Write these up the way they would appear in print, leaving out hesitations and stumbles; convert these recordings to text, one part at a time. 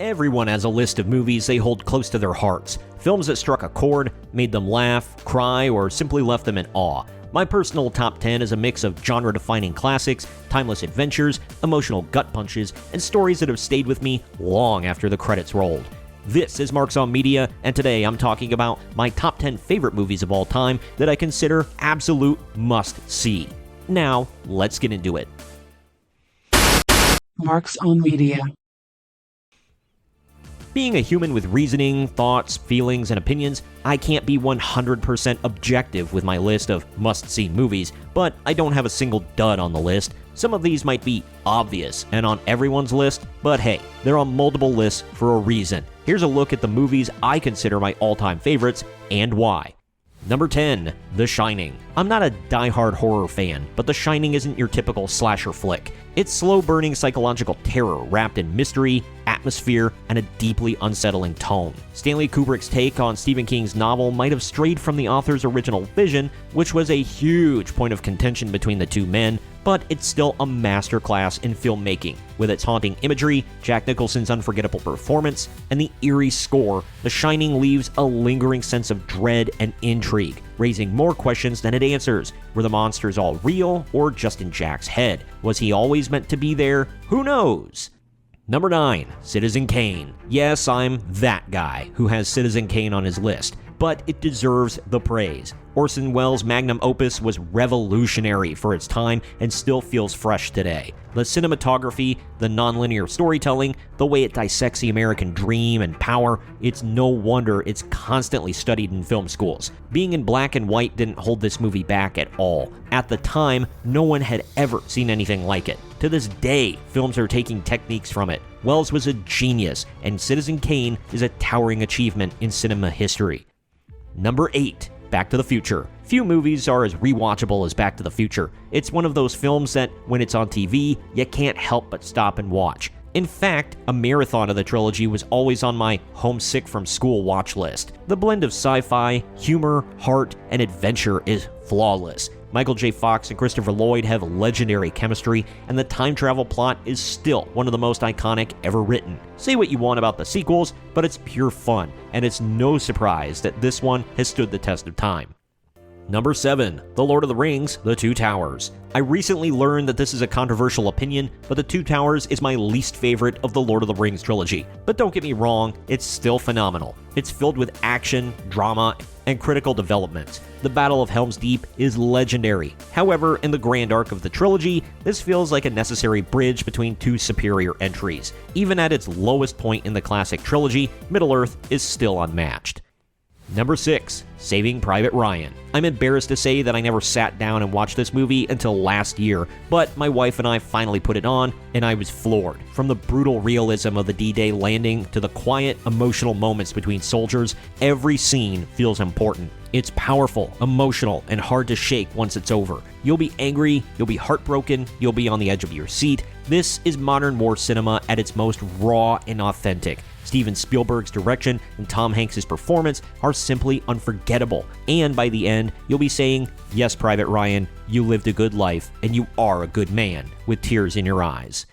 Everyone has a list of movies they hold close to their hearts. Films that struck a chord, made them laugh, cry, or simply left them in awe. My personal top 10 is a mix of genre-defining classics, timeless adventures, emotional gut punches, and stories that have stayed with me long after the credits rolled. This is Marks on Media, and today I'm talking about my top 10 favorite movies of all time that I consider absolute must-see. Now, let's get into it. Marks on Media. Being a human with reasoning, thoughts, feelings, and opinions, I can't be 100% objective with my list of must-see movies, but I don't have a single dud on the list. Some of these might be obvious and on everyone's list, but hey, they're on multiple lists for a reason. Here's a look at the movies I consider my all-time favorites and why. Number 10, The Shining. I'm not a die-hard horror fan, but The Shining isn't your typical slasher flick. It's slow-burning psychological terror wrapped in mystery, atmosphere, and a deeply unsettling tone. Stanley Kubrick's take on Stephen King's novel might have strayed from the author's original vision, which was a huge point of contention between the two men, but it's still a masterclass in filmmaking. With its haunting imagery, Jack Nicholson's unforgettable performance, and the eerie score, The Shining leaves a lingering sense of dread and intrigue, raising more questions than it answers. Were the monsters all real, or just in Jack's head? Was he always meant to be there? Who knows? Number 9, Citizen Kane. Yes, I'm that guy who has Citizen Kane on his list, but it deserves the praise. Orson Welles' magnum opus was revolutionary for its time and still feels fresh today. The cinematography, the nonlinear storytelling, the way it dissects the American dream and power, it's no wonder it's constantly studied in film schools. Being in black and white didn't hold this movie back at all. At the time, no one had ever seen anything like it. To this day, films are taking techniques from it. Welles was a genius, and Citizen Kane is a towering achievement in cinema history. Number 8, Back to the Future. Few movies are as rewatchable as Back to the Future. It's one of those films that, when it's on TV, you can't help but stop and watch. In fact, a marathon of the trilogy was always on my homesick from school watch list. The blend of sci-fi, humor, heart, and adventure is flawless. Michael J. Fox and Christopher Lloyd have legendary chemistry, and the time travel plot is still one of the most iconic ever written. Say what you want about the sequels, but it's pure fun, and it's no surprise that this one has stood the test of time. Number 7, The Lord of the Rings, The Two Towers. I recently learned that this is a controversial opinion, but The Two Towers is my least favorite of the Lord of the Rings trilogy. But don't get me wrong, it's still phenomenal. It's filled with action, drama, and critical developments. The Battle of Helm's Deep is legendary. However, in the grand arc of the trilogy, this feels like a necessary bridge between two superior entries. Even at its lowest point in the classic trilogy, Middle-earth is still unmatched. Number 6, Saving Private Ryan. I'm embarrassed to say that I never sat down and watched this movie until last year, but my wife and I finally put it on, and I was floored. From the brutal realism of the D-Day landing to the quiet, emotional moments between soldiers, every scene feels important. It's powerful, emotional, and hard to shake once it's over. You'll be angry, you'll be heartbroken, you'll be on the edge of your seat. This is modern war cinema at its most raw and authentic. Steven Spielberg's direction and Tom Hanks' performance are simply unforgettable. And by the end, you'll be saying, yes, Private Ryan, you lived a good life, and you are a good man, with tears in your eyes.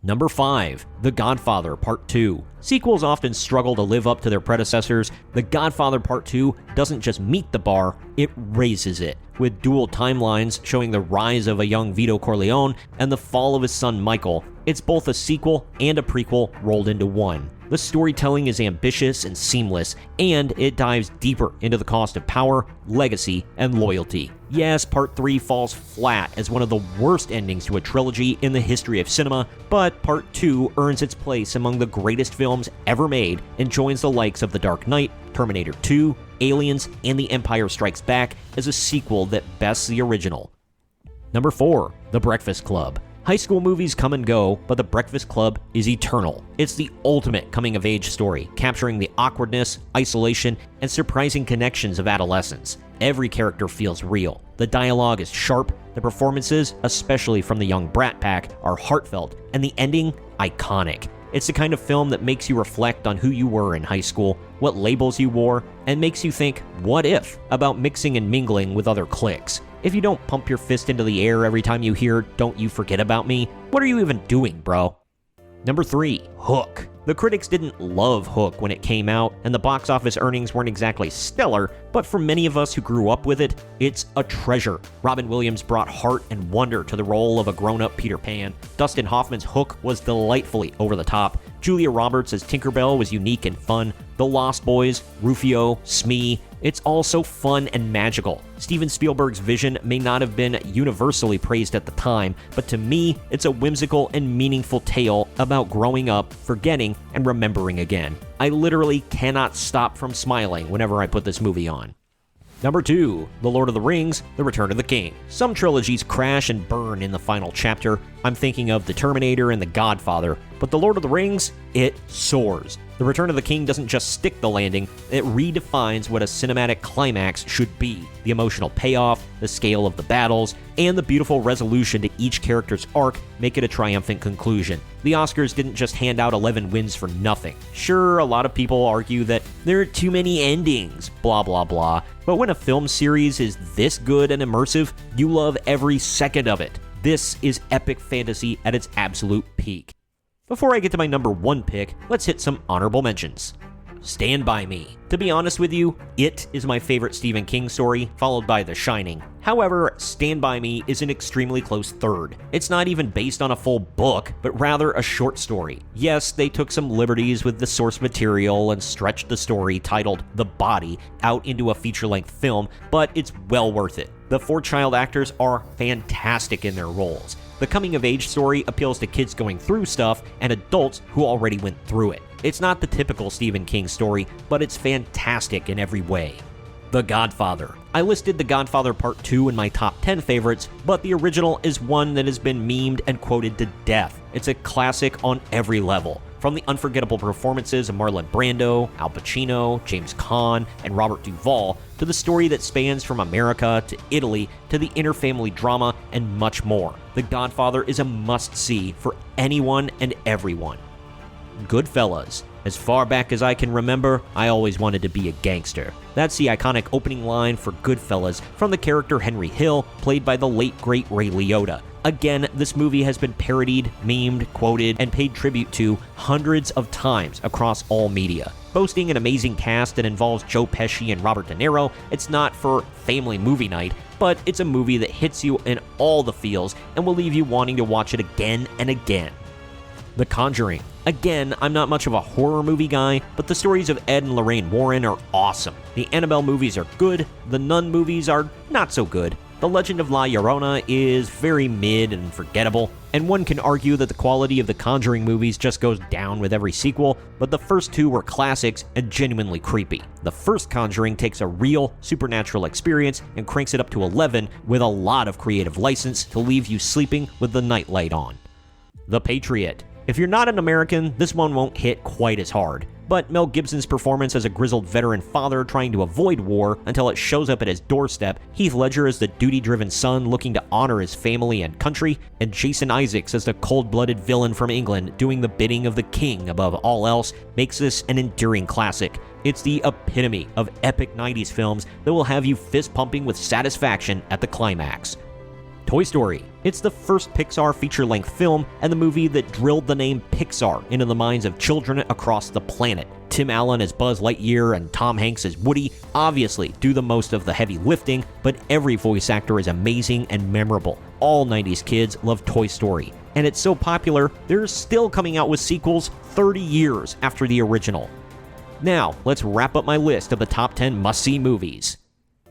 Number 5, The Godfather Part 2. Sequels often struggle to live up to their predecessors. The Godfather Part 2 doesn't just meet the bar, it raises it. With dual timelines showing the rise of a young Vito Corleone and the fall of his son Michael, it's both a sequel and a prequel rolled into one. The storytelling is ambitious and seamless, and it dives deeper into the cost of power, legacy, and loyalty. Yes, Part 3 falls flat as one of the worst endings to a trilogy in the history of cinema, but Part 2 earns its place among the greatest films ever made and joins the likes of The Dark Knight, Terminator 2, Aliens, and The Empire Strikes Back as a sequel that bests the original. Number 4, The Breakfast Club. High school movies come and go, but The Breakfast Club is eternal. It's the ultimate coming-of-age story, capturing the awkwardness, isolation, and surprising connections of adolescence. Every character feels real. The dialogue is sharp, the performances, especially from the young Brat Pack, are heartfelt, and the ending, iconic. It's the kind of film that makes you reflect on who you were in high school, what labels you wore, and makes you think, what if, about mixing and mingling with other cliques. If you don't pump your fist into the air every time you hear, "Don't you forget about me," what are you even doing, bro? Number 3, Hook. The critics didn't love Hook when it came out, and the box office earnings weren't exactly stellar, but for many of us who grew up with it, it's a treasure. Robin Williams brought heart and wonder to the role of a grown-up Peter Pan. Dustin Hoffman's Hook was delightfully over the top. Julia Roberts as Tinkerbell was unique and fun. The Lost Boys, Rufio, Smee, it's all so fun and magical. Steven Spielberg's vision may not have been universally praised at the time, but to me, it's a whimsical and meaningful tale about growing up, forgetting, and remembering again. I literally cannot stop from smiling whenever I put this movie on. Number 2, The Lord of the Rings, The Return of the King. Some trilogies crash and burn in the final chapter. I'm thinking of The Terminator and The Godfather, but The Lord of the Rings, it soars. The Return of the King doesn't just stick the landing, it redefines what a cinematic climax should be. The emotional payoff, the scale of the battles, and the beautiful resolution to each character's arc make it a triumphant conclusion. The Oscars didn't just hand out 11 wins for nothing. Sure, a lot of people argue that there are too many endings, blah blah blah, but when a film series is this good and immersive, you love every second of it. This is epic fantasy at its absolute peak. Before I get to my number 1 pick, let's hit some honorable mentions. Stand By Me. To be honest with you, It is my favorite Stephen King story, followed by The Shining. However, Stand By Me is an extremely close third. It's not even based on a full book, but rather a short story. Yes, they took some liberties with the source material and stretched the story, titled The Body, out into a feature-length film, but it's well worth it. The 4 child actors are fantastic in their roles. The coming-of-age story appeals to kids going through stuff and adults who already went through it. It's not the typical Stephen King story, but it's fantastic in every way. The Godfather. I listed The Godfather Part 2 in my top 10 favorites, but the original is one that has been memed and quoted to death. It's a classic on every level. From the unforgettable performances of Marlon Brando, Al Pacino, James Caan, and Robert Duvall, to the story that spans from America to Italy to the inter-family drama and much more. The Godfather is a must-see for anyone and everyone. Goodfellas. As far back as I can remember, I always wanted to be a gangster. That's the iconic opening line for Goodfellas from the character Henry Hill, played by the late great Ray Liotta. Again, this movie has been parodied, memed, quoted, and paid tribute to hundreds of times across all media. Boasting an amazing cast that involves Joe Pesci and Robert De Niro, it's not for family movie night, but it's a movie that hits you in all the feels and will leave you wanting to watch it again and again. The Conjuring. Again, I'm not much of a horror movie guy, but the stories of Ed and Lorraine Warren are awesome. The Annabelle movies are good, the Nun movies are not so good. The Legend of La Llorona is very mid and forgettable, and one can argue that the quality of the Conjuring movies just goes down with every sequel, but the first 2 were classics and genuinely creepy. The first Conjuring takes a real, supernatural experience and cranks it up to 11 with a lot of creative license to leave you sleeping with the nightlight on. The Patriot. If you're not an American, this one won't hit quite as hard. But Mel Gibson's performance as a grizzled veteran father trying to avoid war until it shows up at his doorstep, Heath Ledger as the duty-driven son looking to honor his family and country, and Jason Isaacs as the cold-blooded villain from England doing the bidding of the king above all else makes this an enduring classic. It's the epitome of epic 90s films that will have you fist-pumping with satisfaction at the climax. Toy Story. It's the first Pixar feature-length film and the movie that drilled the name Pixar into the minds of children across the planet. Tim Allen as Buzz Lightyear and Tom Hanks as Woody obviously do the most of the heavy lifting, but every voice actor is amazing and memorable. All 90s kids love Toy Story, and it's so popular, they're still coming out with sequels 30 years after the original. Now, let's wrap up my list of the top 10 must-see movies.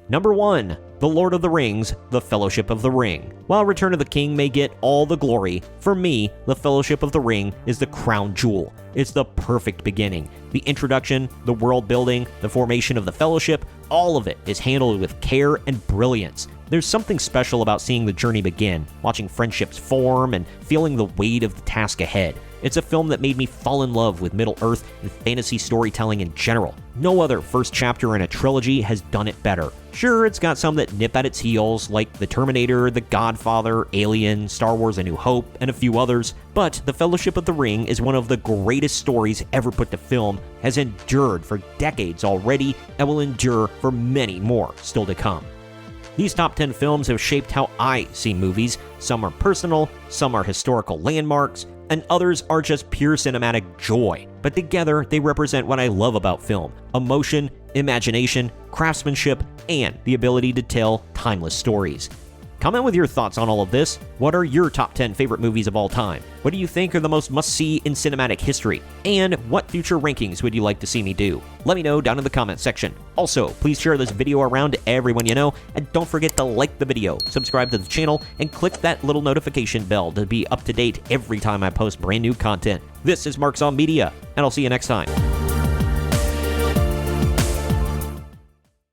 Number 1. The Lord of the Rings, The Fellowship of the Ring. While Return of the King may get all the glory, for me, The Fellowship of the Ring is the crown jewel. It's the perfect beginning. The introduction, the world building, the formation of the Fellowship, all of it is handled with care and brilliance. There's something special about seeing the journey begin, watching friendships form, and feeling the weight of the task ahead. It's a film that made me fall in love with Middle-earth and fantasy storytelling in general. No other first chapter in a trilogy has done it better. Sure, it's got some that nip at its heels, like The Terminator, The Godfather, Alien, Star Wars A New Hope, and a few others, but The Fellowship of the Ring is one of the greatest stories ever put to film, has endured for decades already, and will endure for many more still to come. These top 10 films have shaped how I see movies. Some are personal, some are historical landmarks, and others are just pure cinematic joy. But together, they represent what I love about film: emotion, imagination, craftsmanship, and the ability to tell timeless stories. Comment with your thoughts on all of this. What are your top 10 favorite movies of all time? What do you think are the most must-see in cinematic history? And what future rankings would you like to see me do? Let me know down in the comment section. Also, please share this video around to everyone you know, and don't forget to like the video, subscribe to the channel, and click that little notification bell to be up to date every time I post brand new content. This is Marks on Media, and I'll see you next time.